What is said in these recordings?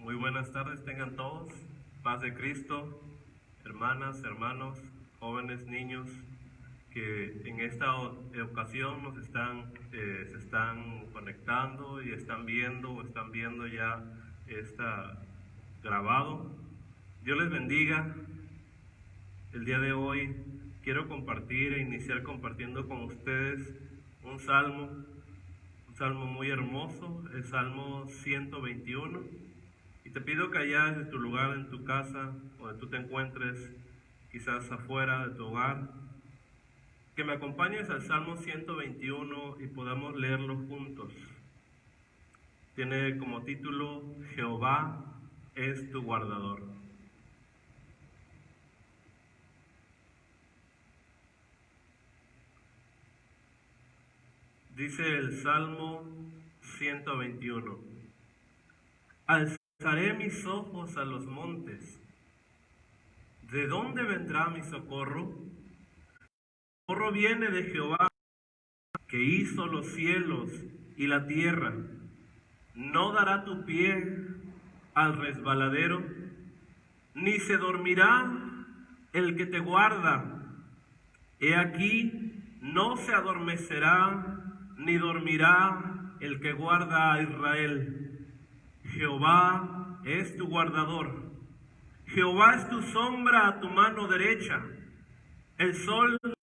Muy buenas tardes tengan todos, paz de Cristo, hermanas, hermanos, jóvenes, niños, que en esta ocasión se están conectando y están viendo ya está grabado. Dios les bendiga. El día de hoy quiero compartir e iniciar compartiendo con ustedes un salmo muy hermoso, el Salmo 121. Y te pido que allá desde tu lugar, en tu casa, donde tú te encuentres, quizás afuera de tu hogar, que me acompañes al Salmo 121 y podamos leerlo juntos. Tiene como título, Jehová es tu guardador. Dice el Salmo 121, alzaré mis ojos a los montes. ¿De dónde vendrá mi socorro? Mi socorro viene de Jehová, que hizo los cielos y la tierra. No dará tu pie al resbaladero, ni se dormirá el que te guarda. He aquí, no se adormecerá, ni dormirá el que guarda a Israel. Jehová es tu guardador. Jehová es tu sombra a tu mano derecha. El sol no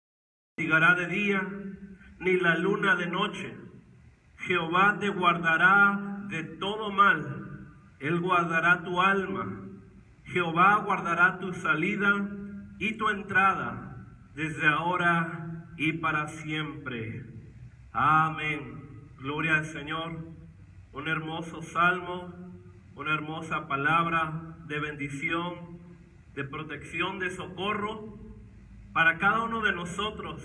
castigará de día, ni la luna de noche. Jehová te guardará de todo mal. Él guardará tu alma. Jehová guardará tu salida y tu entrada, desde ahora y para siempre. Amén. Gloria al Señor. Un hermoso salmo, una hermosa palabra de bendición, de protección, de socorro para cada uno de nosotros,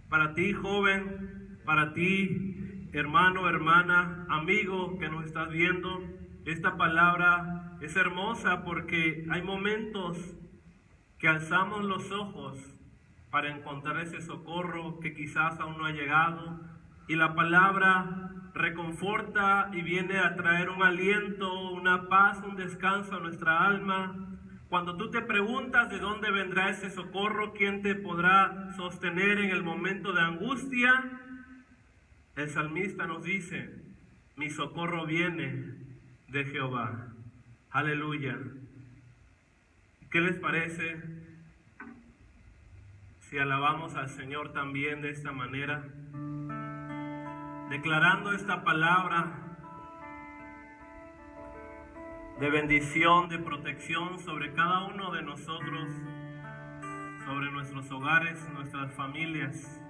para ti joven, para ti hermano, hermana, amigo que nos estás viendo. Esta palabra es hermosa porque hay momentos que alzamos los ojos para encontrar ese socorro que quizás aún no ha llegado, y la palabra reconforta y viene a traer un aliento, una paz, un descanso a nuestra alma. Cuando tú te preguntas de dónde vendrá ese socorro, quién te podrá sostener en el momento de angustia, el salmista nos dice, mi socorro viene de Jehová. Aleluya. ¿Qué les parece si alabamos al Señor también de esta manera? Declarando esta palabra de bendición, de protección sobre cada uno de nosotros, sobre nuestros hogares, nuestras familias.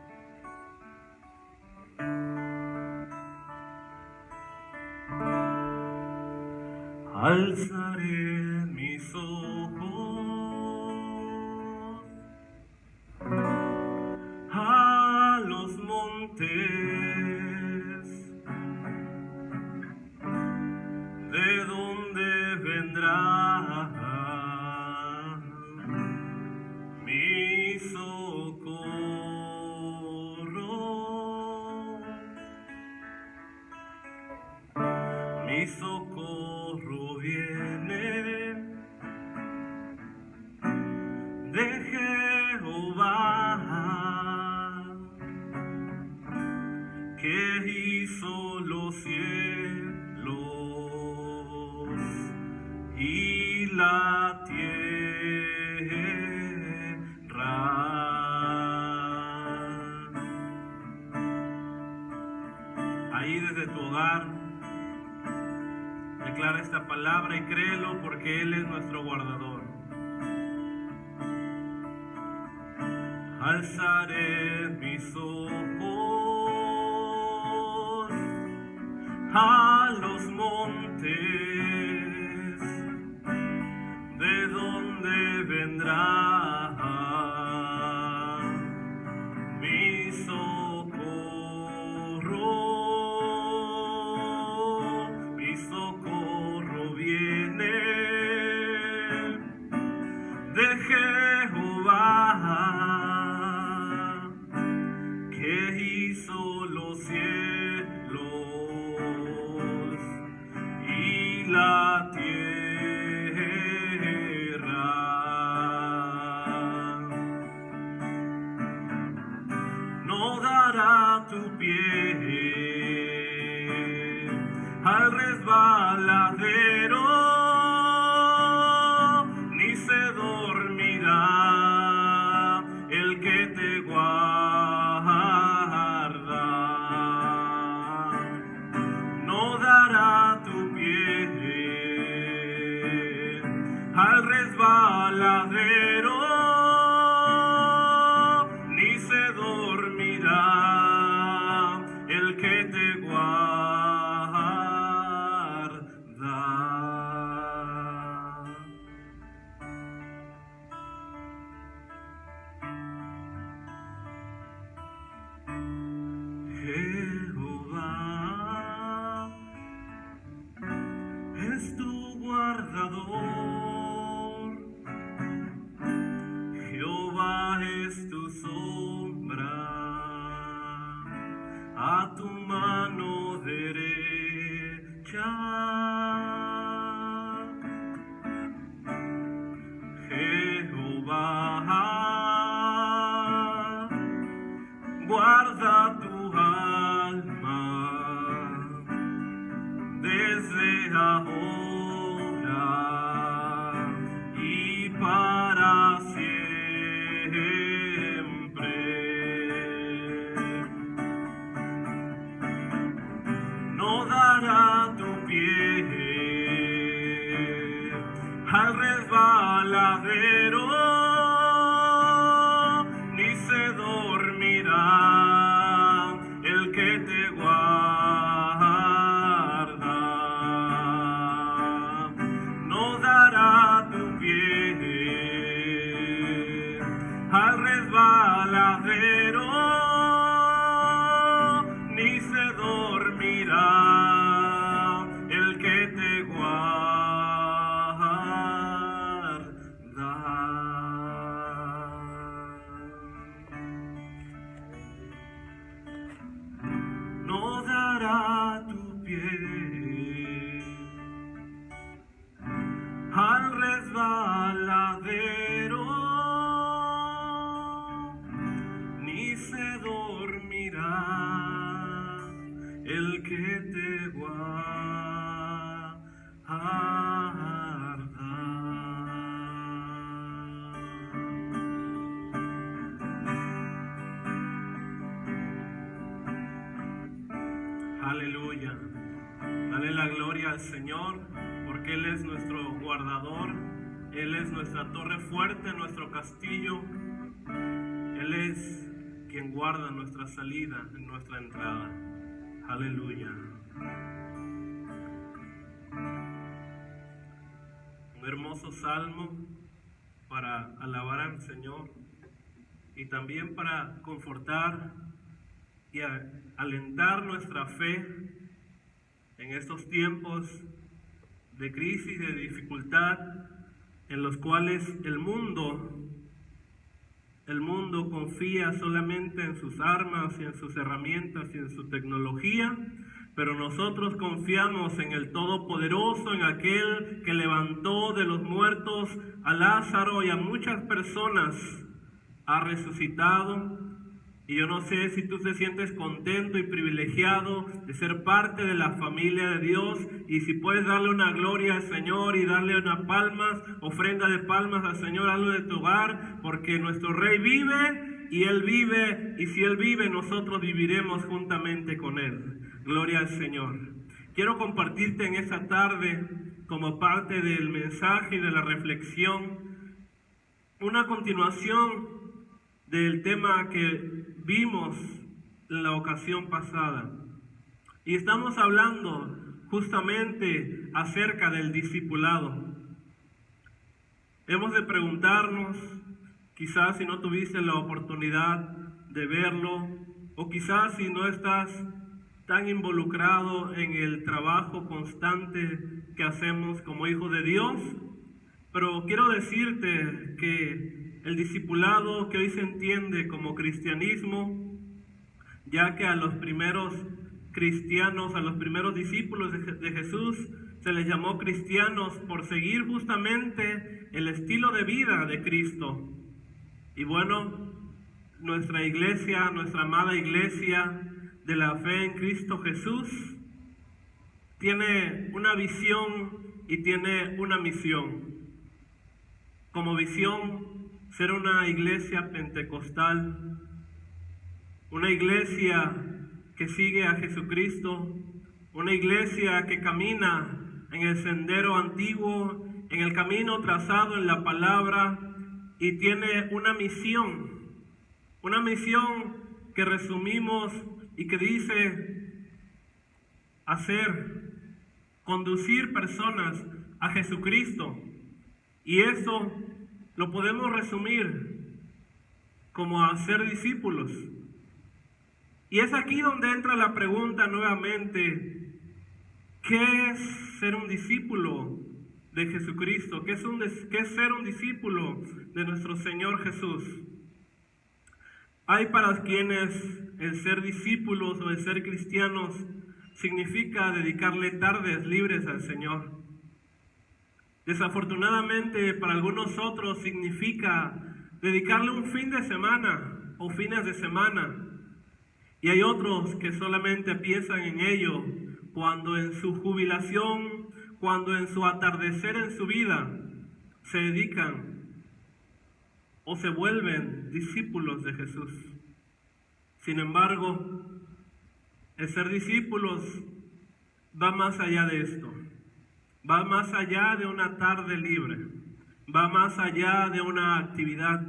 Alzaré mis ojos a los montes. ¿De dónde vendrá mi socorro? Mi socorro viene de Jehová, que hizo los cielos y la tierra. Ahí desde tu hogar, declara esta palabra y créelo, porque Él es nuestro guardador. Alzaré mis ojos a los montes. ¿De dónde vendrá mi socorro? Mi socorro viene de Jehová, que hizo los cielos y y la tierra. No dará tu pie al resbaladero, ni se dormirá el que te guarda. No dará tu pie al resbaladero, ni se dormirá el que te guarda. Jehová es tu guardador, Jehová es tu sombra a tu mano derecha. Jehová guarda tu alma desde ahora y para siempre. No dará tu pie al resbaladero, ni se dormirá el que te guarda. No dará tu pie al resbaladero, ni se dormirá el que te guarda. No dará tu pie al resbaladero, ni se dormirá el que te guarda. Aleluya. Dale la gloria al Señor, porque Él es nuestro guardador, Él es nuestra torre fuerte, nuestro castillo. Él es quien guarda nuestra salida y nuestra entrada. Aleluya. Un hermoso salmo para alabar al Señor y también para confortar y alentar nuestra fe en estos tiempos de crisis, de dificultad, en los cuales el mundo confía solamente en sus armas y en sus herramientas y en su tecnología, pero nosotros confiamos en el Todopoderoso, en aquel que levantó de los muertos a Lázaro y a muchas personas ha resucitado. Y yo no sé si tú te sientes contento y privilegiado de ser parte de la familia de Dios, y si puedes darle una gloria al Señor y darle una palmas, ofrenda de palmas al Señor, hazlo de tu hogar, porque nuestro Rey vive y Él vive, y si Él vive, nosotros viviremos juntamente con Él. Gloria al Señor. Quiero compartirte en esta tarde, como parte del mensaje y de la reflexión, una continuación del tema que vimos en la ocasión pasada. Y estamos hablando justamente acerca del discipulado. Hemos de preguntarnos, quizás si no tuviste la oportunidad de verlo, o quizás si no estás tan involucrado en el trabajo constante que hacemos como hijos de Dios, pero quiero decirte que el discipulado que hoy se entiende como cristianismo, ya que a los primeros cristianos, a los primeros discípulos de Jesús, se les llamó cristianos por seguir justamente el estilo de vida de Cristo. Y bueno, nuestra iglesia, nuestra amada iglesia de la fe en Cristo Jesús, tiene una visión y tiene una misión. Como visión, ser una iglesia pentecostal, una iglesia que sigue a Jesucristo, una iglesia que camina en el sendero antiguo, en el camino trazado en la palabra, y tiene una misión que resumimos y que dice conducir personas a Jesucristo. Y eso lo podemos resumir como hacer discípulos. Y es aquí donde entra la pregunta nuevamente: ¿qué es ser un discípulo de Jesucristo? ¿Qué es ser un discípulo de nuestro Señor Jesús? Hay para quienes el ser discípulos o el ser cristianos significa dedicarle tardes libres al Señor. Desafortunadamente, para algunos otros significa dedicarle un fin de semana o fines de semana. Y hay otros que solamente piensan en ello cuando en su jubilación, cuando en su atardecer en su vida, se dedican o se vuelven discípulos de Jesús. Sin embargo, el ser discípulos va más allá de esto. Va más allá de una tarde libre. Va más allá de una actividad.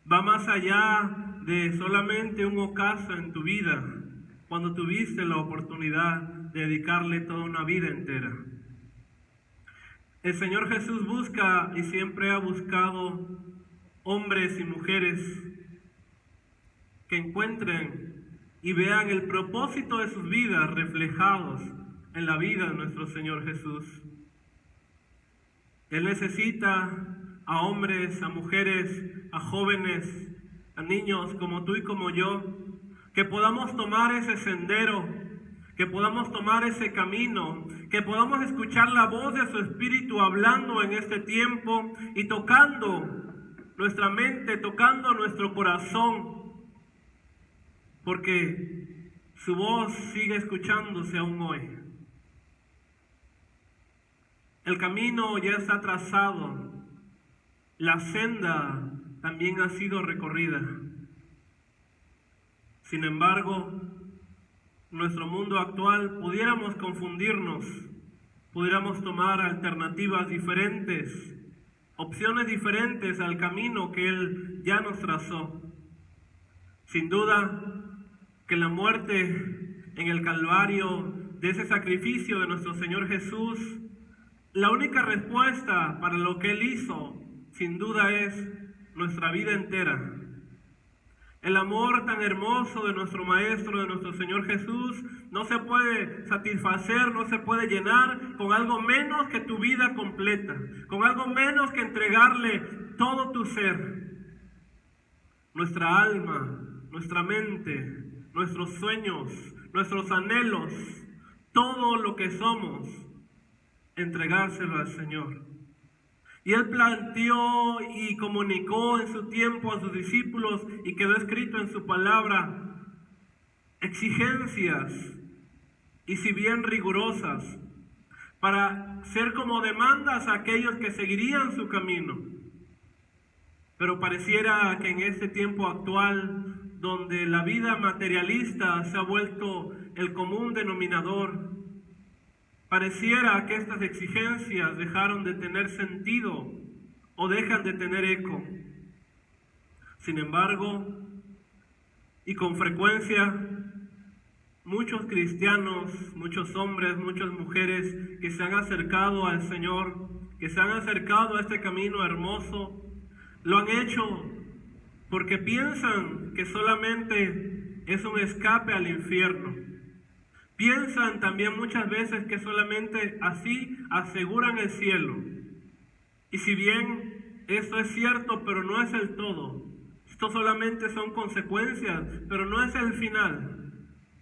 Va más allá de solamente un ocaso en tu vida, cuando tuviste la oportunidad de dedicarle toda una vida entera. El Señor Jesús busca y siempre ha buscado hombres y mujeres que encuentren y vean el propósito de sus vidas reflejados en la vida de nuestro Señor Jesús. Él necesita a hombres, a mujeres, a jóvenes, a niños como tú y como yo, que podamos tomar ese sendero, que podamos tomar ese camino, que podamos escuchar la voz de su Espíritu hablando en este tiempo y tocando nuestra mente, tocando nuestro corazón, porque su voz sigue escuchándose aún hoy. El camino ya está trazado, la senda también ha sido recorrida. Sin embargo, nuestro mundo actual pudiéramos confundirnos, pudiéramos tomar alternativas diferentes, opciones diferentes al camino que Él ya nos trazó. Sin duda que la muerte en el Calvario de ese sacrificio de nuestro Señor Jesús, la única respuesta para lo que Él hizo, sin duda, es nuestra vida entera. El amor tan hermoso de nuestro Maestro, de nuestro Señor Jesús, no se puede satisfacer, no se puede llenar con algo menos que tu vida completa, con algo menos que entregarle todo tu ser. Nuestra alma, nuestra mente, nuestros sueños, nuestros anhelos, todo lo que somos, entregárselo al Señor. Y Él planteó y comunicó en su tiempo a sus discípulos, y quedó escrito en su palabra, exigencias, y si bien rigurosas, para ser como demandas a aquellos que seguirían su camino. Pero pareciera que en este tiempo actual, donde la vida materialista se ha vuelto el común denominador, pareciera que estas exigencias dejaron de tener sentido o dejan de tener eco. Sin embargo, y con frecuencia, muchos cristianos, muchos hombres, muchas mujeres que se han acercado al Señor, que se han acercado a este camino hermoso, lo han hecho porque piensan que solamente es un escape al infierno. Piensan también muchas veces que solamente así aseguran el cielo. Y si bien esto es cierto, pero no es el todo. Esto solamente son consecuencias, pero no es el final.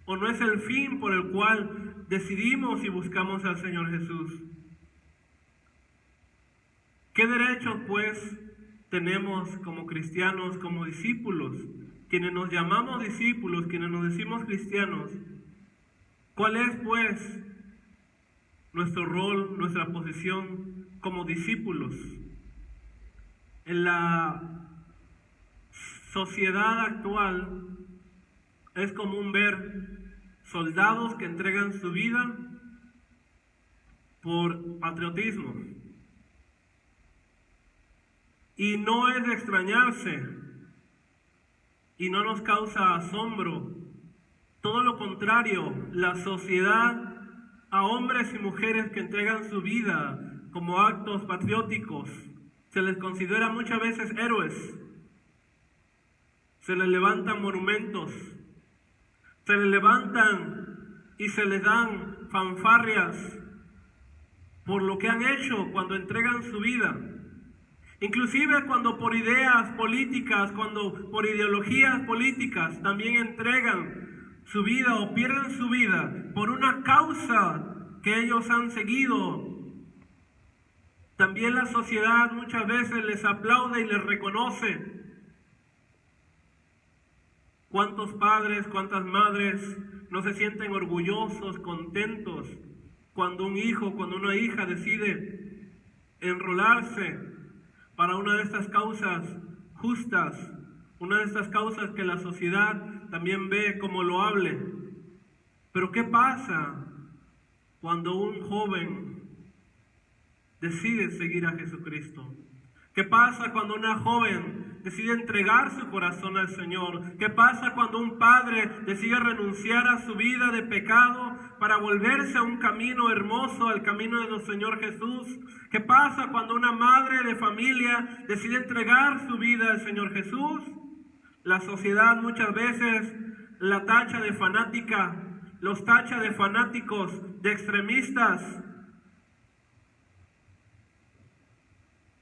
O no es el fin por el cual decidimos y buscamos al Señor Jesús. ¿Qué derechos, pues, tenemos como cristianos, como discípulos? Quienes nos llamamos discípulos, quienes nos decimos cristianos, ¿cuál es, pues, nuestro rol, nuestra posición como discípulos? En la sociedad actual es común ver soldados que entregan su vida por patriotismo. Y no es de extrañarse, y no nos causa asombro. Todo lo contrario, la sociedad a hombres y mujeres que entregan su vida como actos patrióticos, se les considera muchas veces héroes. Se les levantan monumentos, se les levantan y se les dan fanfarrias por lo que han hecho cuando entregan su vida. Inclusive cuando por ideas políticas, cuando por ideologías políticas también entregan su vida o pierden su vida por una causa que ellos han seguido. También la sociedad muchas veces les aplaude y les reconoce. ¿Cuántos padres, cuántas madres no se sienten orgullosos, contentos, cuando un hijo, cuando una hija decide enrolarse para una de estas causas justas, una de estas causas que la sociedad también ve como loable? Pero ¿qué pasa cuando un joven decide seguir a Jesucristo? ¿Qué pasa cuando una joven decide entregar su corazón al Señor? ¿Qué pasa cuando un padre decide renunciar a su vida de pecado para volverse a un camino hermoso, al camino de nuestro Señor Jesús? ¿Qué pasa cuando una madre de familia decide entregar su vida al Señor Jesús? La sociedad muchas veces la tacha de fanática, los tacha de fanáticos, de extremistas,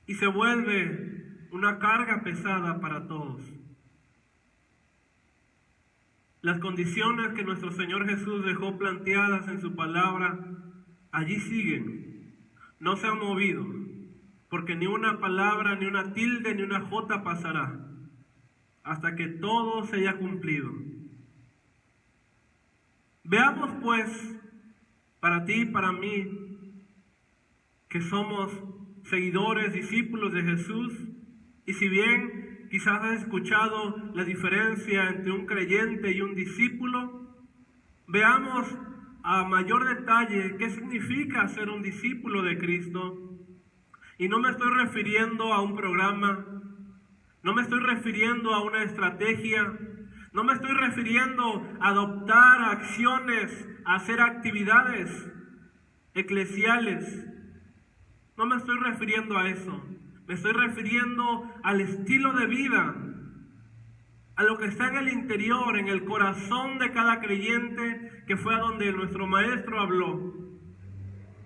y se vuelve una carga pesada para todos. Las condiciones que nuestro Señor Jesús dejó planteadas en su palabra, allí siguen, no se han movido, porque ni una palabra, ni una tilde, ni una jota pasará, hasta que todo se haya cumplido. Veamos pues, para ti y para mí, que somos seguidores, discípulos de Jesús, y si bien quizás has escuchado la diferencia entre un creyente y un discípulo, veamos a mayor detalle qué significa ser un discípulo de Cristo. Y no me estoy refiriendo a un programa, no me estoy refiriendo a una estrategia, no me estoy refiriendo a adoptar acciones, a hacer actividades eclesiales. No me estoy refiriendo a eso, me estoy refiriendo al estilo de vida, a lo que está en el interior, en el corazón de cada creyente, que fue a donde nuestro Maestro habló,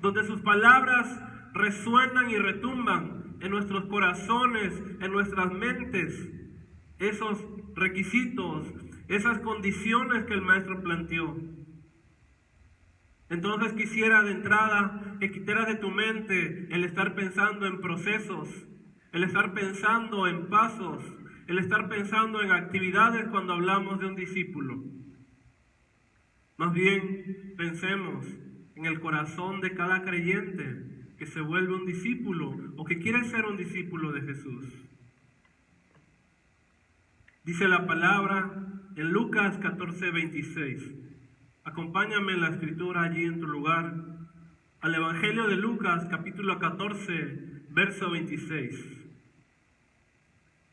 donde sus palabras resuenan y retumban en nuestros corazones, en nuestras mentes, esos requisitos, esas condiciones que el Maestro planteó. Entonces quisiera de entrada que quitaras de tu mente el estar pensando en procesos, el estar pensando en pasos, el estar pensando en actividades cuando hablamos de un discípulo. Más bien pensemos en el corazón de cada creyente que se vuelve un discípulo o que quiere ser un discípulo de Jesús. Dice la palabra en Lucas 14:26. Acompáñame en la escritura allí en tu lugar, al Evangelio de Lucas, capítulo 14, verso 26.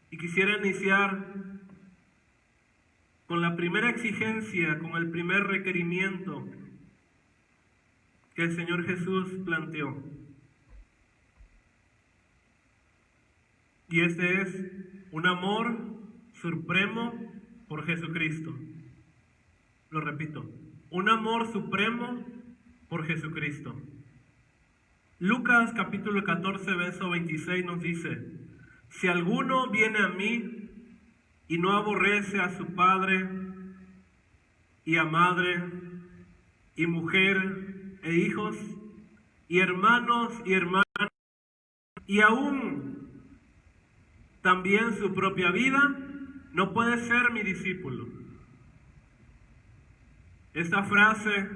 Y quisiera iniciar con la primera exigencia, con el primer requerimiento que el Señor Jesús planteó. Y este es un amor supremo por Jesucristo. Lo repito. Un amor supremo por Jesucristo. Lucas capítulo 14, verso 26 nos dice: si alguno viene a mí y no aborrece a su padre y a madre y mujer e hijos, y hermanos y hermanas, y aún también su propia vida, no puede ser mi discípulo. Esta frase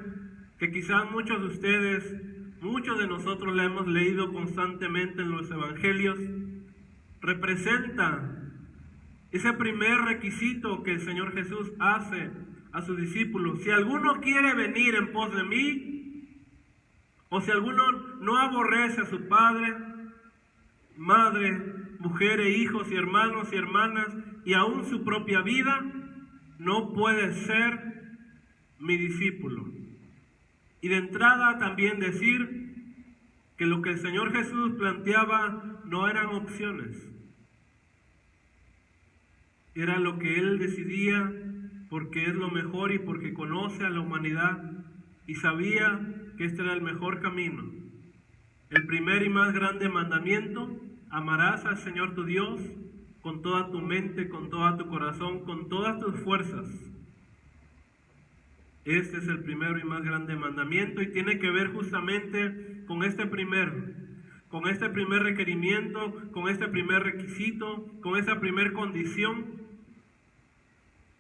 que quizás muchos de ustedes, muchos de nosotros la hemos leído constantemente en los evangelios, representa ese primer requisito que el Señor Jesús hace a sus discípulos. Si alguno quiere venir en pos de mí, o si alguno no aborrece a su padre, madre, mujer e hijos y hermanos y hermanas, y aún su propia vida, no puede ser mi discípulo. Y de entrada también decir que lo que el Señor Jesús planteaba no eran opciones. Era lo que Él decidía porque es lo mejor y porque conoce a la humanidad y sabía que este era el mejor camino. El primer y más grande mandamiento: amarás al Señor tu Dios con toda tu mente, con todo tu corazón, con todas tus fuerzas. Este es el primero y más grande mandamiento y tiene que ver justamente con este primer requerimiento, con este primer requisito, con esa primer condición: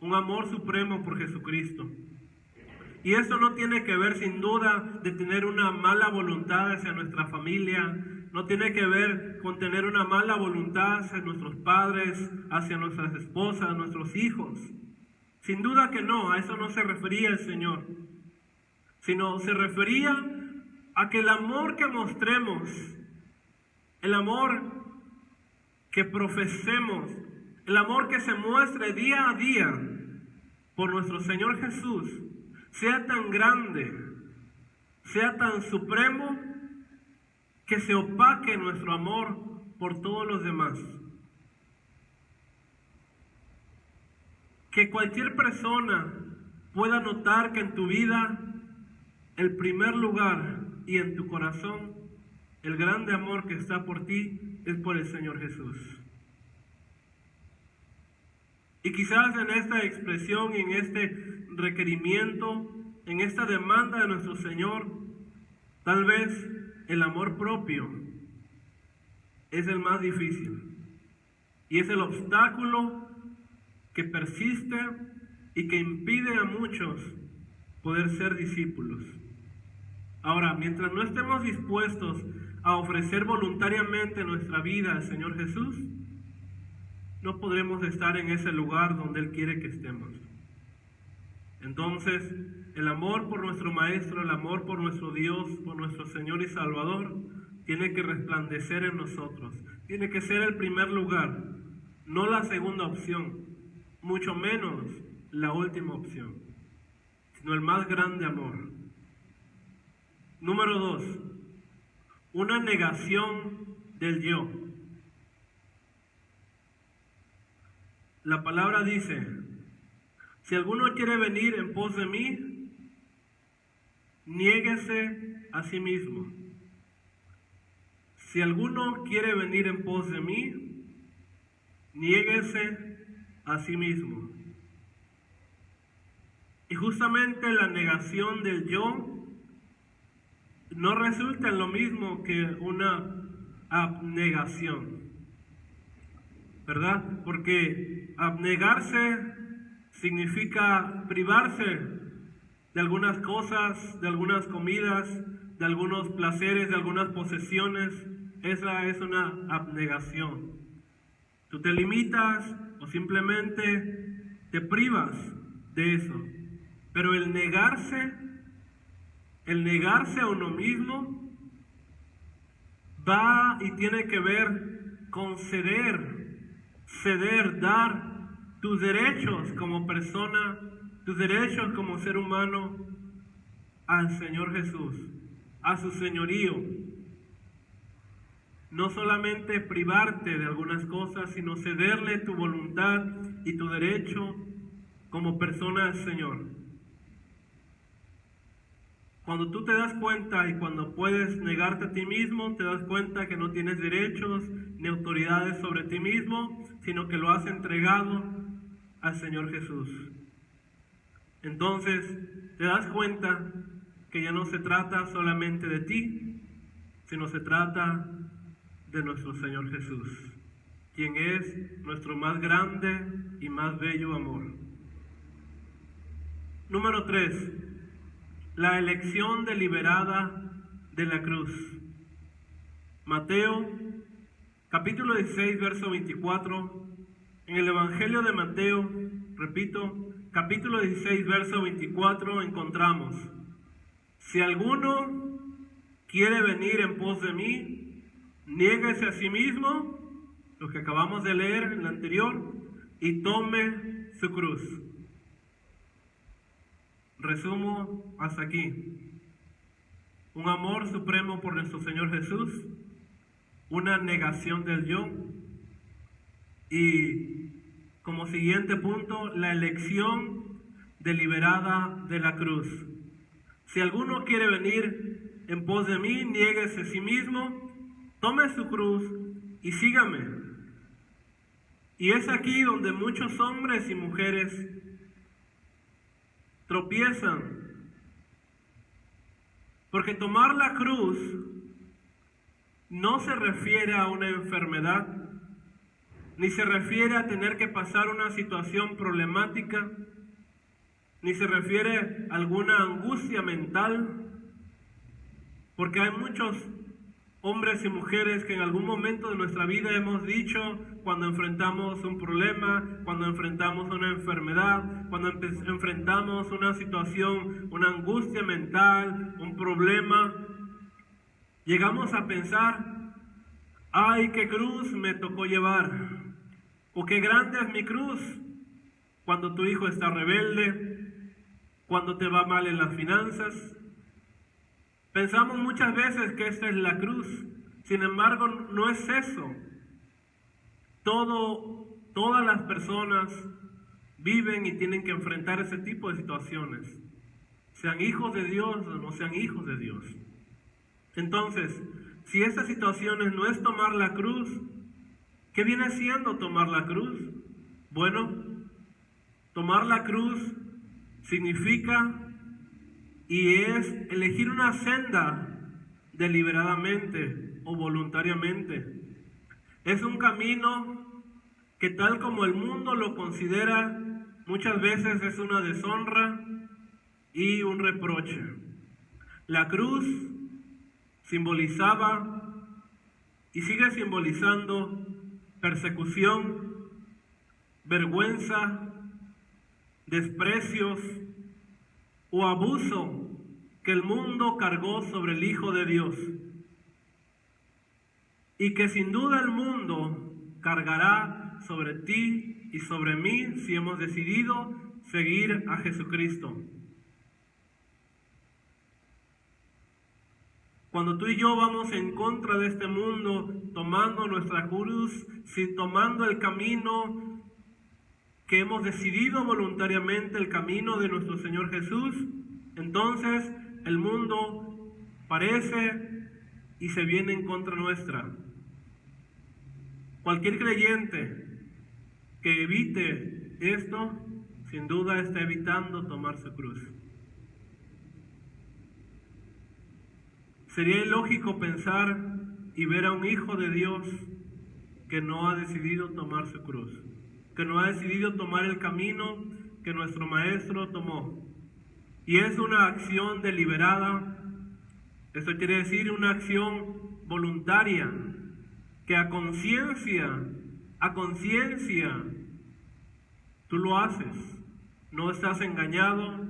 un amor supremo por Jesucristo. Y esto no tiene que ver sin duda de tener una mala voluntad hacia nuestra familia, no tiene que ver con tener una mala voluntad hacia nuestros padres, hacia nuestras esposas, nuestros hijos. Sin duda que no, a eso no se refería el Señor, sino se refería a que el amor que mostremos, el amor que profesemos, el amor que se muestre día a día por nuestro Señor Jesús, sea tan grande, sea tan supremo, que se opaque nuestro amor por todos los demás. Que cualquier persona pueda notar que en tu vida, el primer lugar y en tu corazón, el grande amor que está por ti es por el Señor Jesús. Y quizás en esta expresión, en este requerimiento, en esta demanda de nuestro Señor, tal vez el amor propio es el más difícil y es el obstáculo que persiste y que impide a muchos poder ser discípulos. Ahora, mientras no estemos dispuestos a ofrecer voluntariamente nuestra vida al Señor Jesús, no podremos estar en ese lugar donde Él quiere que estemos. Entonces, el amor por nuestro Maestro, el amor por nuestro Dios, por nuestro Señor y Salvador, tiene que resplandecer en nosotros. Tiene que ser el primer lugar, no la segunda opción, mucho menos la última opción, sino el más grande amor. Número 2, una negación del yo. La palabra dice: si alguno quiere venir en pos de mí, niéguese a sí mismo. Si alguno quiere venir en pos de mí, niéguese a sí mismo. Y justamente la negación del yo no resulta en lo mismo que una abnegación, ¿verdad? Porque abnegarse significa privarse de algunas cosas, de algunas comidas, de algunos placeres, de algunas posesiones. Esa es una abnegación. Tú te limitas o simplemente te privas de eso. Pero el negarse a uno mismo va y tiene que ver con ceder, dar tus derechos como persona, tus derechos como ser humano al Señor Jesús, a su señorío. No solamente privarte de algunas cosas, sino cederle tu voluntad y tu derecho como persona al Señor. Cuando tú te das cuenta y cuando puedes negarte a ti mismo, te das cuenta que no tienes derechos ni autoridades sobre ti mismo, sino que lo has entregado al Señor Jesús. Entonces te das cuenta que ya no se trata solamente de ti, sino se trata de nuestro Señor Jesús, quien es nuestro más grande y más bello amor. Número 3. La elección deliberada de la cruz. Mateo, capítulo 16, verso 24. En el Evangelio de Mateo, repito, capítulo 16, verso 24, encontramos: si alguno quiere venir en pos de mí, niéguese a sí mismo, lo que acabamos de leer en el anterior, y tome su cruz. Resumo hasta aquí. Un amor supremo por nuestro Señor Jesús, una negación del yo, y como siguiente punto, la elección deliberada de la cruz. Si alguno quiere venir en pos de mí, niéguese a sí mismo, tome su cruz y sígame. Y es aquí donde muchos hombres y mujeres tropiezan, porque tomar la cruz no se refiere a una enfermedad, ni se refiere a tener que pasar una situación problemática, ni se refiere a alguna angustia mental, porque hay muchos hombres y mujeres que en algún momento de nuestra vida hemos dicho, cuando enfrentamos un problema, cuando enfrentamos una enfermedad, cuando enfrentamos una situación, una angustia mental, un problema, llegamos a pensar: ¡ay, qué cruz me tocó llevar! O qué grande es mi cruz. Cuando tu hijo está rebelde, cuando te va mal en las finanzas. Pensamos muchas veces que esta es la cruz. Sin embargo, no es eso. Todas las personas viven y tienen que enfrentar ese tipo de situaciones, sean hijos de Dios o no sean hijos de Dios. Entonces, si estas situaciones no es tomar la cruz, ¿qué viene siendo tomar la cruz? Bueno, tomar la cruz significa y es elegir una senda deliberadamente o voluntariamente. Es un camino que, tal como el mundo lo considera, muchas veces es una deshonra y un reproche. La cruz simbolizaba y sigue simbolizando persecución, vergüenza, desprecios o abuso que el mundo cargó sobre el Hijo de Dios, y que sin duda el mundo cargará sobre ti y sobre mí si hemos decidido seguir a Jesucristo. Cuando tú y yo vamos en contra de este mundo, tomando nuestra cruz, tomando el camino que hemos decidido voluntariamente, el camino de nuestro Señor Jesús, entonces el mundo parece y se viene en contra nuestra. Cualquier creyente que evite esto, sin duda está evitando tomar su cruz. Sería ilógico pensar y ver a un hijo de Dios que no ha decidido tomar su cruz, que no ha decidido tomar el camino que nuestro Maestro tomó. Y es una acción deliberada. Esto quiere decir una acción voluntaria, que a conciencia, tú lo haces. No estás engañado,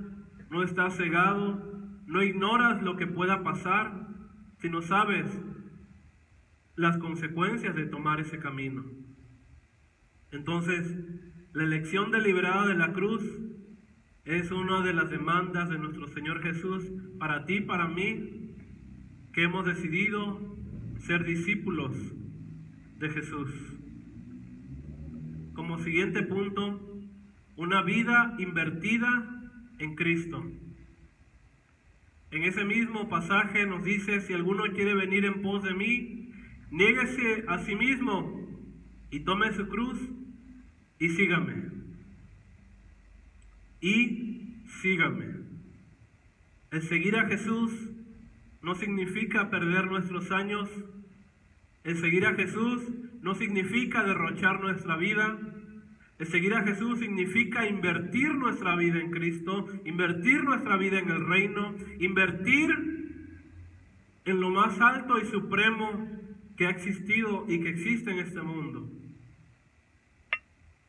no estás cegado, no ignoras lo que pueda pasar, sino sabes las consecuencias de tomar ese camino. Entonces, la elección deliberada de la cruz es una de las demandas de nuestro Señor Jesús para ti, para mí, que hemos decidido ser discípulos de Jesús. Como siguiente punto, una vida invertida en Cristo. En ese mismo pasaje nos dice: si alguno quiere venir en pos de mí, niéguese a sí mismo y tome su cruz y sígame. Y sígame. El seguir a Jesús no significa perder nuestros años. El seguir a Jesús no significa derrochar nuestra vida. El seguir a Jesús significa invertir nuestra vida en Cristo, invertir nuestra vida en el reino, invertir en lo más alto y supremo que ha existido y que existe en este mundo.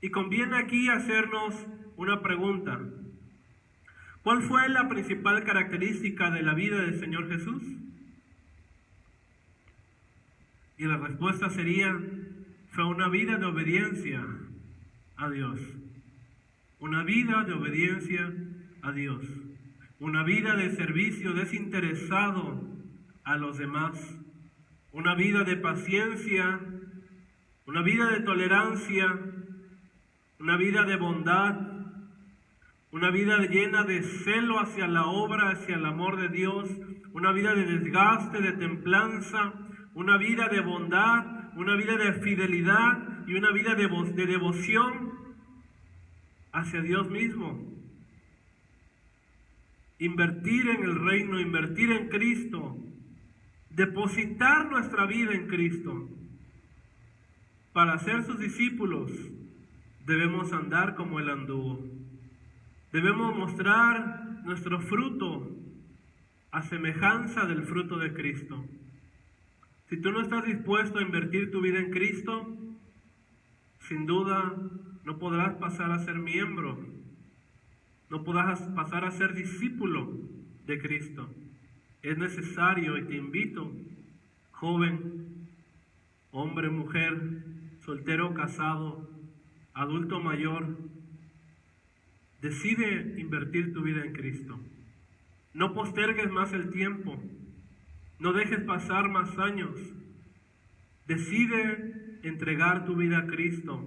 Y conviene aquí hacernos una pregunta. ¿Cuál fue la principal característica de la vida del Señor Jesús? Y la respuesta sería, fue una vida de obediencia a Dios. Una vida de obediencia a Dios. Una vida de servicio desinteresado a los demás. Una vida de paciencia. Una vida de tolerancia. Una vida de bondad. Una vida llena de celo hacia la obra, hacia el amor de Dios. Una vida de desgaste, de templanza. Una vida de bondad, una vida de fidelidad y una vida de devoción hacia Dios mismo. Invertir en el reino, invertir en Cristo, depositar nuestra vida en Cristo. Para ser sus discípulos debemos andar como Él anduvo. Debemos mostrar nuestro fruto a semejanza del fruto de Cristo. Si tú no estás dispuesto a invertir tu vida en Cristo, sin duda no podrás pasar a ser miembro, no podrás pasar a ser discípulo de Cristo. Es necesario, y te invito, joven, hombre, mujer, soltero, casado, adulto mayor, decide invertir tu vida en Cristo. No postergues más el tiempo. No dejes pasar más años. Decide entregar tu vida a Cristo.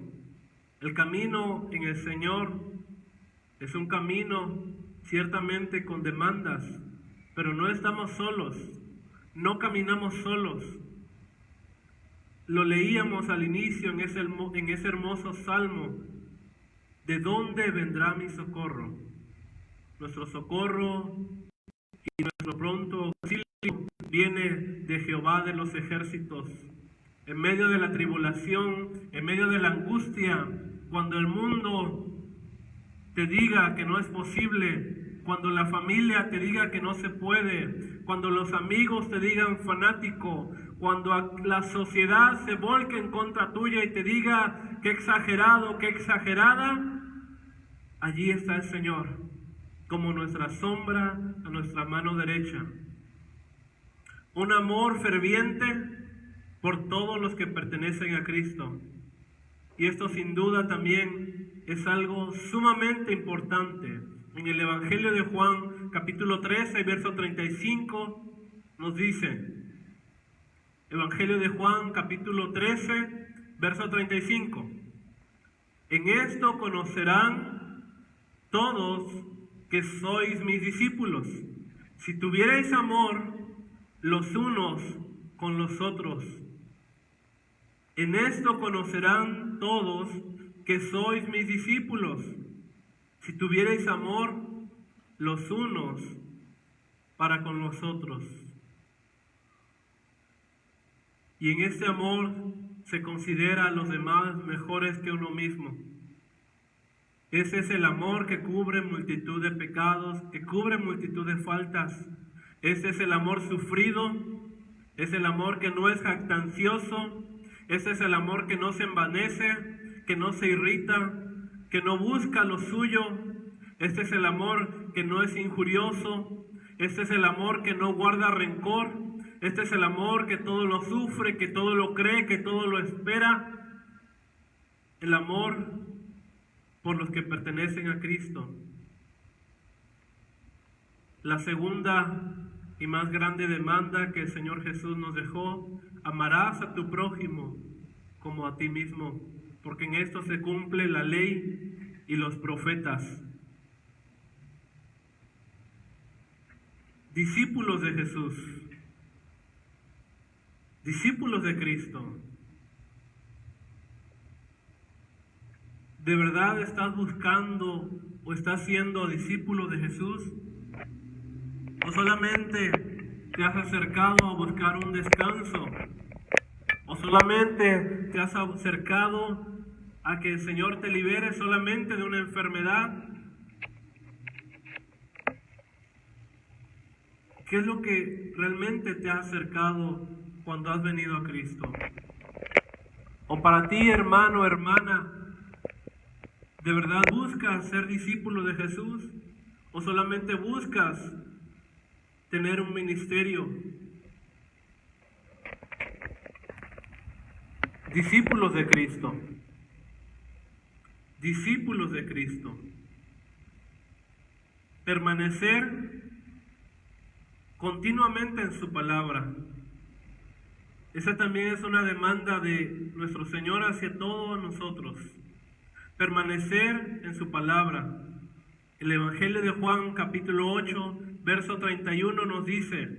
El camino en el Señor es un camino ciertamente con demandas, pero no estamos solos, no caminamos solos. Lo leíamos al inicio en ese hermoso salmo. ¿De dónde vendrá mi socorro? Nuestro socorro y nuestro pronto auxilio viene de Jehová de los ejércitos. En medio de la tribulación, en medio de la angustia, cuando el mundo te diga que no es posible, cuando la familia te diga que no se puede, cuando los amigos te digan fanático, cuando la sociedad se volque en contra tuya y te diga qué exagerado, qué exagerada, allí está el Señor, como nuestra sombra a nuestra mano derecha. Un amor ferviente por todos los que pertenecen a Cristo. Y esto sin duda también es algo sumamente importante. En el Evangelio de Juan, capítulo 13, verso 35, nos dice, Evangelio de Juan, capítulo 13, verso 35, en esto conocerán todos que sois mis discípulos, si tuvierais amor los unos con los otros. En esto conocerán todos que sois mis discípulos, si tuvierais amor los unos para con los otros. Y en este amor se considera a los demás mejores que uno mismo. Ese es el amor que cubre multitud de pecados, que cubre multitud de faltas. Ese es el amor sufrido, es el amor que no es jactancioso, ese es el amor que no se envanece, que no se irrita, que no busca lo suyo. Este es el amor que no es injurioso, este es el amor que no guarda rencor, este es el amor que todo lo sufre, que todo lo cree, que todo lo espera. El amor por los que pertenecen a Cristo. La segunda y más grande demanda que el Señor Jesús nos dejó: amarás a tu prójimo como a ti mismo, porque en esto se cumple la ley y los profetas. Discípulos de Jesús, discípulos de Cristo, ¿de verdad estás buscando o estás siendo discípulo de Jesús? ¿O solamente te has acercado a buscar un descanso? ¿O solamente te has acercado a que el Señor te libere solamente de una enfermedad? ¿Qué es lo que realmente te ha acercado cuando has venido a Cristo? O para ti, hermano, hermana, ¿de verdad buscas ser discípulo de Jesús? ¿O solamente buscas tener un ministerio? Discípulos de Cristo. Discípulos de Cristo. Permanecer continuamente en su palabra. Esa también es una demanda de nuestro Señor hacia todos nosotros. Permanecer en su palabra. El Evangelio de Juan capítulo 8, verso 31 nos dice: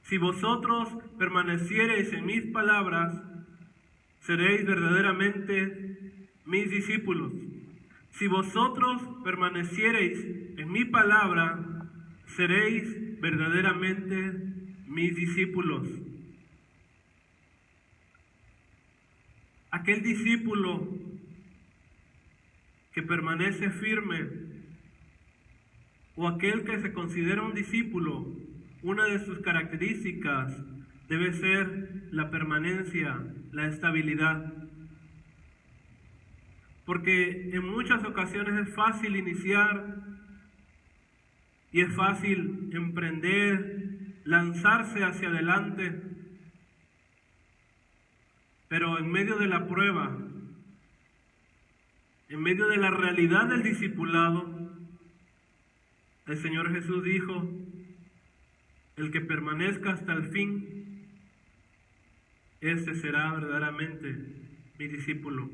si vosotros permaneciereis en mis palabras, seréis verdaderamente mis discípulos. Si vosotros permaneciereis en mi palabra, seréis verdaderamente mis discípulos. Aquel discípulo que permanece firme, o aquel que se considera un discípulo, una de sus características debe ser la permanencia, la estabilidad. Porque en muchas ocasiones es fácil iniciar y es fácil emprender, lanzarse hacia adelante, pero en medio de la prueba, en medio de la realidad del discipulado, el Señor Jesús dijo: el que permanezca hasta el fin, ese será verdaderamente mi discípulo.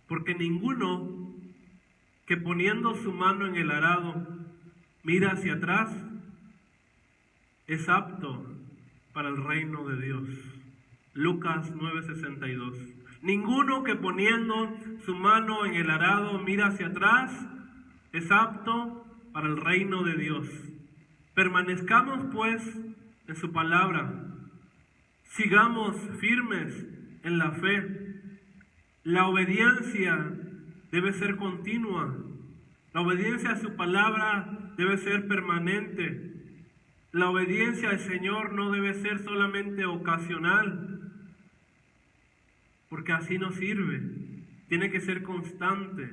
Porque ninguno que poniendo su mano en el arado mira hacia atrás es apto para el reino de Dios. Lucas 9:62. Ninguno que poniendo su mano en el arado mira hacia atrás es apto para el reino de Dios. Permanezcamos pues en su palabra. Sigamos firmes en la fe. La obediencia debe ser continua. La obediencia a su palabra debe ser permanente. La obediencia al Señor no debe ser solamente ocasional, porque así no sirve. Tiene que ser constante,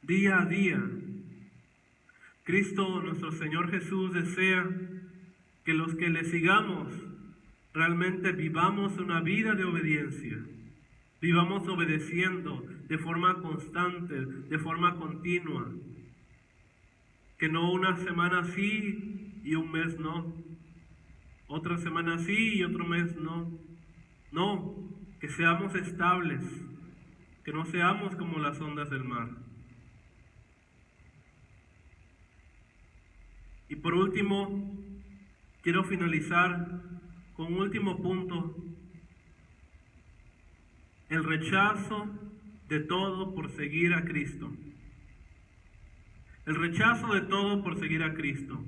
día a día. Cristo, nuestro Señor Jesús, desea que los que le sigamos realmente vivamos una vida de obediencia. Vivamos obedeciendo de forma constante, de forma continua. Que no una semana sí y un mes no. Otra semana sí y otro mes no. No, que seamos estables. Que no seamos como las ondas del mar. Y por último, quiero finalizar con un último punto: el rechazo de todo por seguir a Cristo. El rechazo de todo por seguir a Cristo.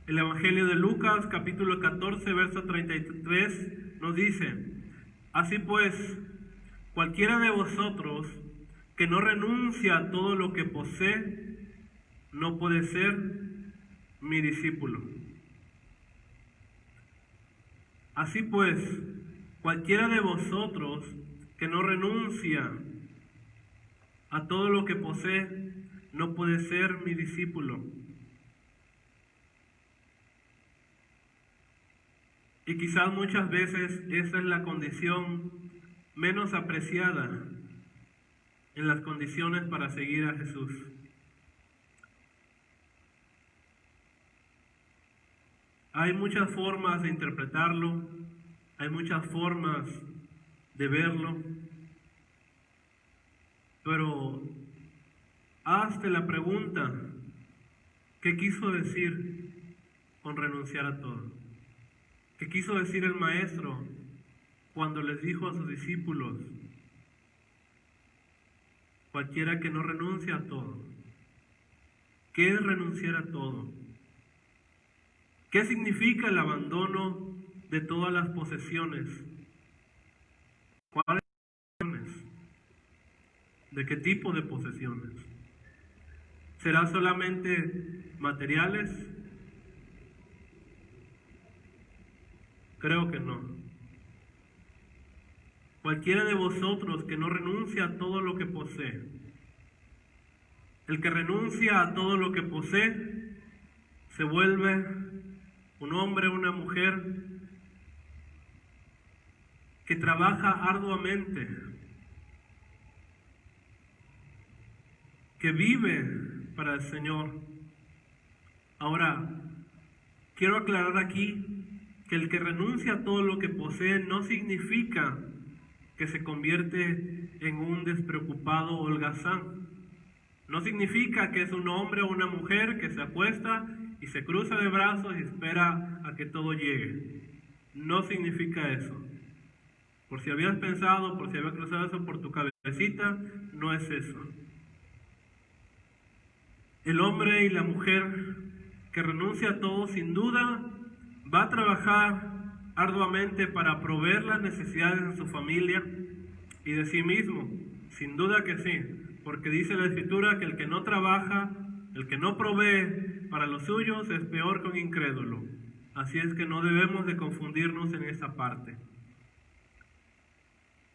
El Evangelio de Lucas, capítulo 14, verso 33, nos dice: así pues, cualquiera de vosotros que no renuncia a todo lo que posee, no puede ser mi discípulo. Así pues, cualquiera de vosotros que no renuncia a todo lo que posee, no puede ser mi discípulo. Y quizás muchas veces esa es la condición menos apreciada en las condiciones para seguir a Jesús. Hay muchas formas de interpretarlo, hay muchas formas de verlo, pero hazte la pregunta: ¿qué quiso decir con renunciar a todo? ¿Qué quiso decir el Maestro cuando les dijo a sus discípulos: cualquiera que no renuncia a todo? ¿Qué es renunciar a todo? ¿Qué significa el abandono de todas las posesiones? ¿Cuáles posesiones? ¿De qué tipo de posesiones? ¿Será solamente materiales? Creo que no. Cualquiera de vosotros que no renuncia a todo lo que posee, el que renuncia a todo lo que posee, se vuelve un hombre o una mujer que trabaja arduamente, que vive para el Señor. Ahora, quiero aclarar aquí que el que renuncia a todo lo que posee no significa que se convierte en un despreocupado holgazán. No significa que es un hombre o una mujer que se acuesta y se cruza de brazos y espera a que todo llegue. No significa eso. Por si habías pensado, por si había cruzado eso por tu cabecita, no es eso. El hombre y la mujer que renuncia a todo, sin duda, va a trabajar arduamente para proveer las necesidades de su familia y de sí mismo. Sin duda que sí, porque dice la Escritura que el que no trabaja, el que no provee para los suyos es peor que un incrédulo. Así es que no debemos de confundirnos en esa parte.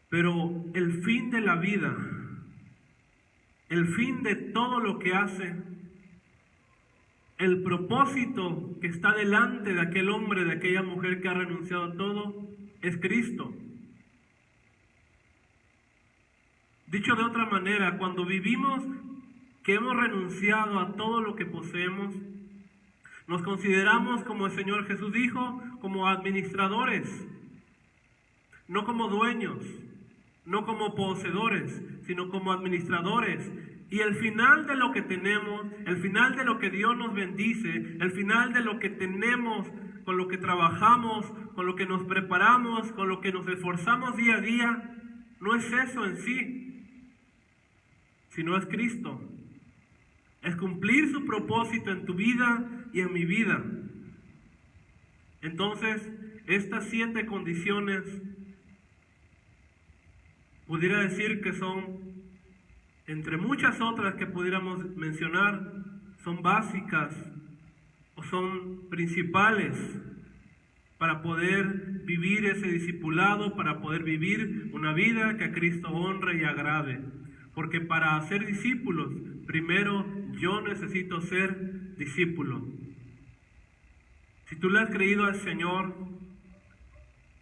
Pero el fin de la vida, el fin de todo lo que hace, el propósito que está delante de aquel hombre, de aquella mujer que ha renunciado a todo, es Cristo. Dicho de otra manera, cuando vivimos que hemos renunciado a todo lo que poseemos, nos consideramos, como el Señor Jesús dijo, como administradores, no como dueños, no como poseedores, sino como administradores. Y el final de lo que tenemos, el final de lo que Dios nos bendice, el final de lo que tenemos, con lo que trabajamos, con lo que nos preparamos, con lo que nos esforzamos día a día, no es eso en sí, sino es Cristo. Es cumplir su propósito en tu vida y en mi vida. Entonces, estas 7 condiciones, pudiera decir que son, entre muchas otras que pudiéramos mencionar, son básicas o son principales para poder vivir ese discipulado, para poder vivir una vida que a Cristo honre y agrade. Porque para ser discípulos, primero yo necesito ser discípulo. Si tú le has creído al Señor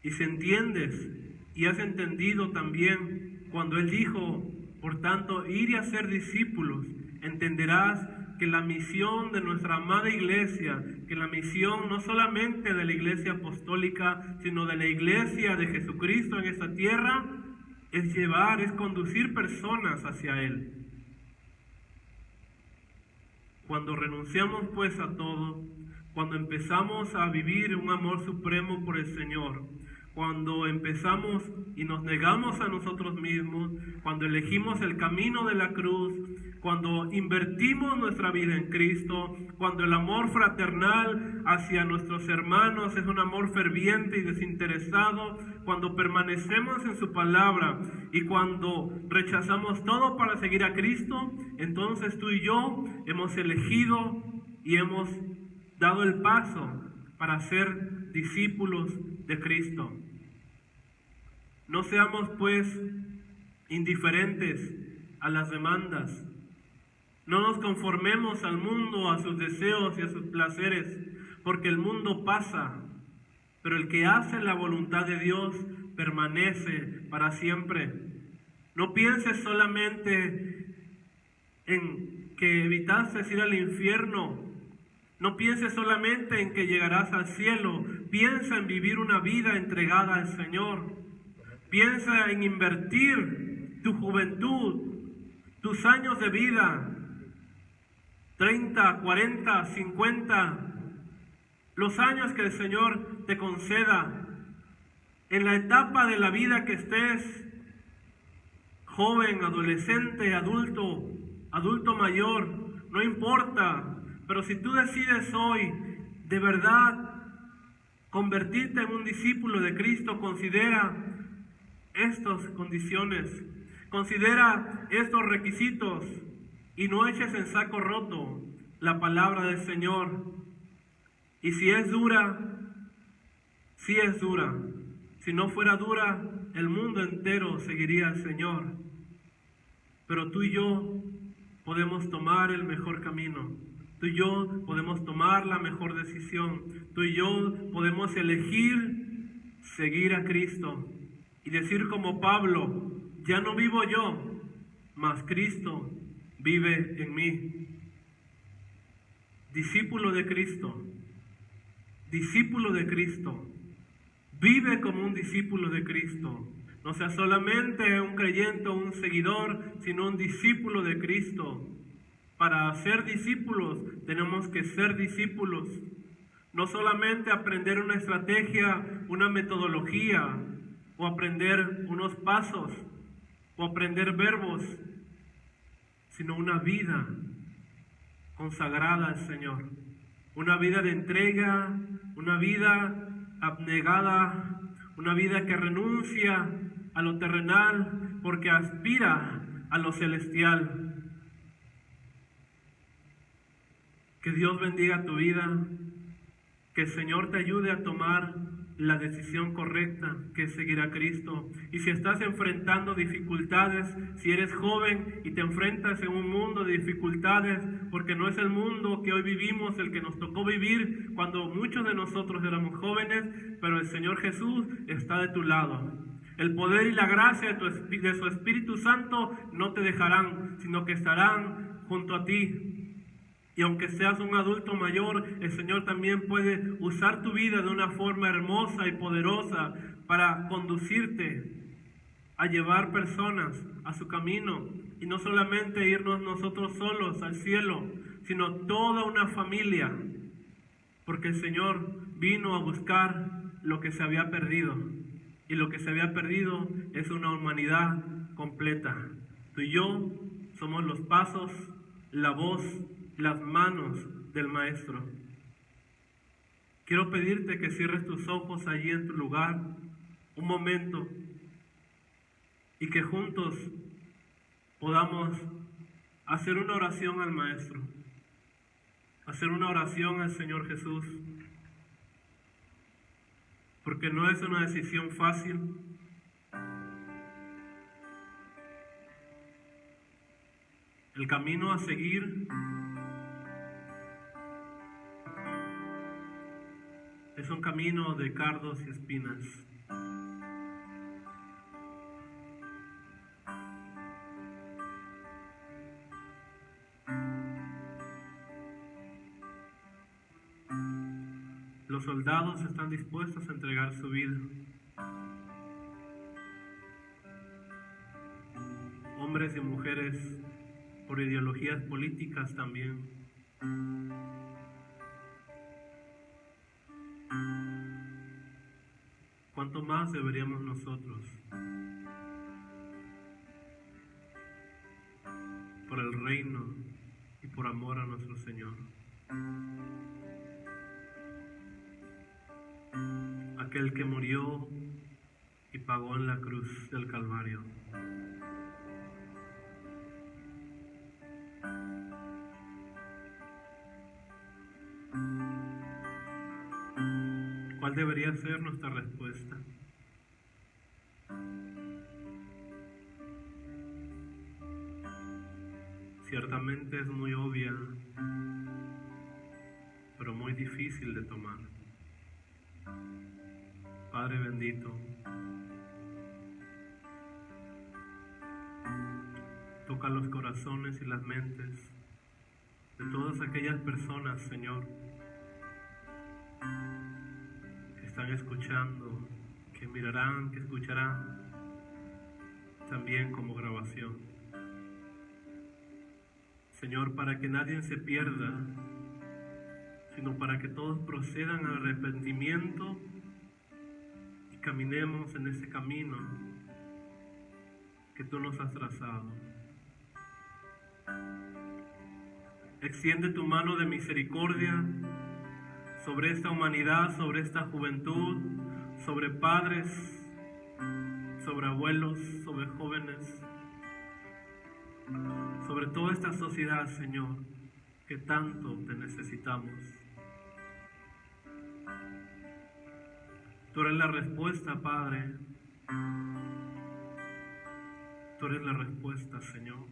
y si entiendes y has entendido también cuando Él dijo, por tanto, ir y hacer discípulos, entenderás que la misión de nuestra amada iglesia, que la misión no solamente de la iglesia apostólica, sino de la iglesia de Jesucristo en esta tierra, es llevar, es conducir personas hacia Él. Cuando renunciamos pues a todo, cuando empezamos a vivir un amor supremo por el Señor, cuando empezamos y nos negamos a nosotros mismos, cuando elegimos el camino de la cruz, cuando invertimos nuestra vida en Cristo, cuando el amor fraternal hacia nuestros hermanos es un amor ferviente y desinteresado, cuando permanecemos en su palabra y cuando rechazamos todo para seguir a Cristo, entonces tú y yo hemos elegido y hemos dado el paso para ser discípulos de Cristo. No seamos pues indiferentes a las demandas. No nos conformemos al mundo, a sus deseos y a sus placeres, porque el mundo pasa, pero el que hace la voluntad de Dios permanece para siempre. No pienses solamente en que evitaste ir al infierno. No pienses solamente en que llegarás al cielo. Piensa en vivir una vida entregada al Señor. Piensa en invertir tu juventud, tus años de vida, 30, 40, 50, los años que el Señor te conceda, en la etapa de la vida que estés, joven, adolescente, adulto mayor, no importa, pero si tú decides hoy de verdad convertirte en un discípulo de Cristo, considera estas condiciones, considera estos requisitos y no eches en saco roto la palabra del Señor. Y si es dura, sí es dura. Si no fuera dura, el mundo entero seguiría al Señor. Pero tú y yo podemos tomar el mejor camino. Tú y yo podemos tomar la mejor decisión. Tú y yo podemos elegir seguir a Cristo y decir como Pablo: ya no vivo yo, mas Cristo vive en mí. Discípulo de Cristo, discípulo de Cristo, vive como un discípulo de Cristo. No sea solamente un creyente o un seguidor, sino un discípulo de Cristo. Para ser discípulos tenemos que ser discípulos. No solamente aprender una estrategia, una metodología, o aprender unos pasos, o aprender verbos, sino una vida consagrada al Señor. Una vida de entrega, una vida abnegada, una vida que renuncia a lo terrenal porque aspira a lo celestial. Que Dios bendiga tu vida, que el Señor te ayude a tomar la decisión correcta, que es seguir a Cristo. Y si estás enfrentando dificultades, si eres joven y te enfrentas en un mundo de dificultades, porque no es el mundo que hoy vivimos el que nos tocó vivir cuando muchos de nosotros éramos jóvenes, pero el Señor Jesús está de tu lado. El poder y la gracia de su Espíritu Santo no te dejarán, sino que estarán junto a ti. Y aunque seas un adulto mayor, el Señor también puede usar tu vida de una forma hermosa y poderosa para conducirte a llevar personas a su camino. Y no solamente irnos nosotros solos al cielo, sino toda una familia. Porque el Señor vino a buscar lo que se había perdido. Y lo que se había perdido es una humanidad completa. Tú y yo somos los pasos, la voz, las manos del Maestro. Quiero pedirte que cierres tus ojos allí en tu lugar un momento y que juntos podamos hacer una oración al Maestro, hacer una oración al Señor Jesús, porque no es una decisión fácil. El camino a seguir es un camino de cardos y espinas. Los soldados están dispuestos a entregar su vida. Hombres y mujeres por ideologías políticas también. ¿Cuánto más deberíamos nosotros, por el reino y por amor a nuestro Señor? Aquel que murió y pagó en la cruz del Calvario. ¿Cuál debería ser nuestra respuesta? Ciertamente es muy obvia, pero muy difícil de tomar. Padre bendito, toca los corazones y las mentes de todas aquellas personas, Señor, que están escuchando, que mirarán, que escucharán, también como grabación. Señor, para que nadie se pierda, sino para que todos procedan al arrepentimiento y caminemos en ese camino que tú nos has trazado. Extiende tu mano de misericordia sobre esta humanidad, sobre esta juventud, sobre padres, sobre abuelos, sobre jóvenes, sobre toda esta sociedad, Señor, que tanto te necesitamos. Tú eres la respuesta, Padre. Tú eres la respuesta, Señor.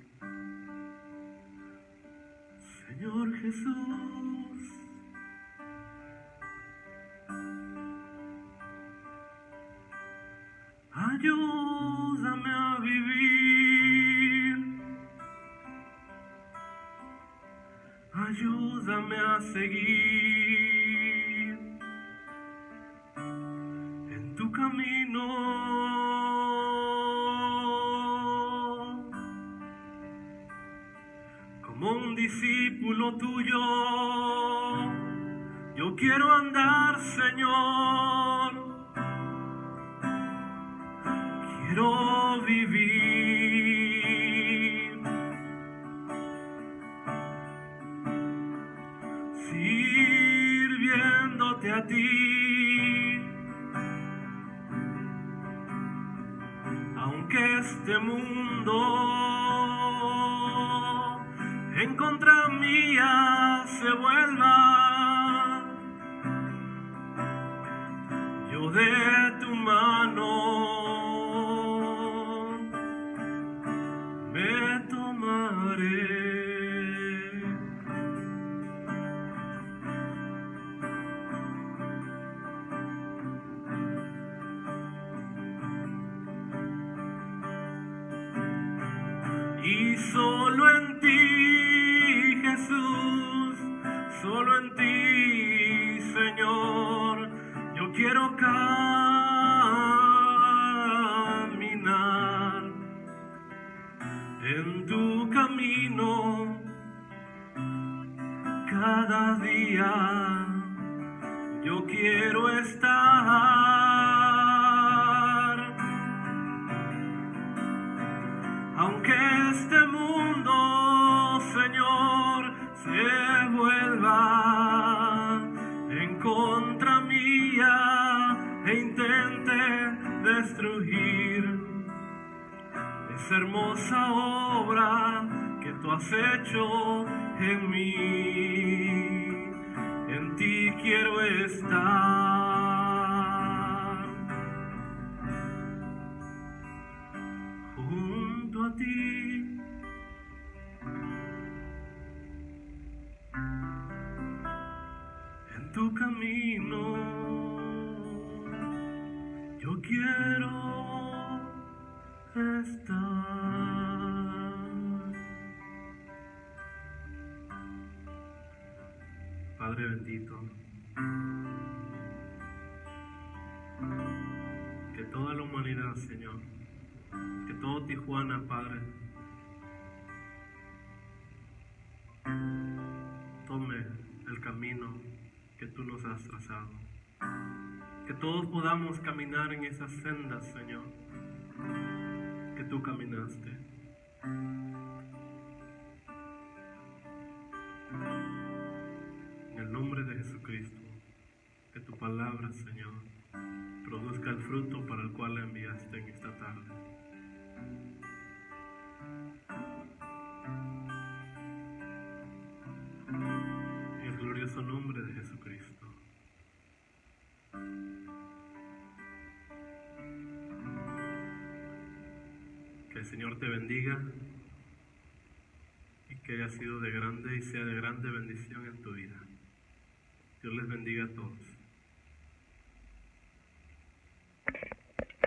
Señor Jesús, ayúdame a vivir, ayúdame a seguir en tu camino. Como un discípulo tuyo, yo quiero andar, Señor. Quiero vivir sirviéndote a ti, aunque este mundo en contra mía se vuelva, yo de tu mano me tomaré. Y solo en ti, Jesús, solo en ti, Señor, yo quiero caminar en tu camino cada día. Yo quiero estar, aunque este mundo, Señor, se vuelva en contra mía e intente destruir esa hermosa obra que tú has hecho en mí. En ti quiero estar, junto a ti. En tu camino yo quiero estar. Padre bendito, que toda la humanidad, Señor, que todo Tijuana, Padre, tome el camino que tú nos has trazado. Que todos podamos caminar en esas sendas, Señor, que tú caminaste. En el nombre de Jesucristo, que tu palabra, Señor, produzca el fruto para el cual la enviaste en esta tarde. En el glorioso nombre de Jesucristo. Que el Señor te bendiga y que haya sido de grande y sea de grande bendición en tu vida. Dios les bendiga a todos.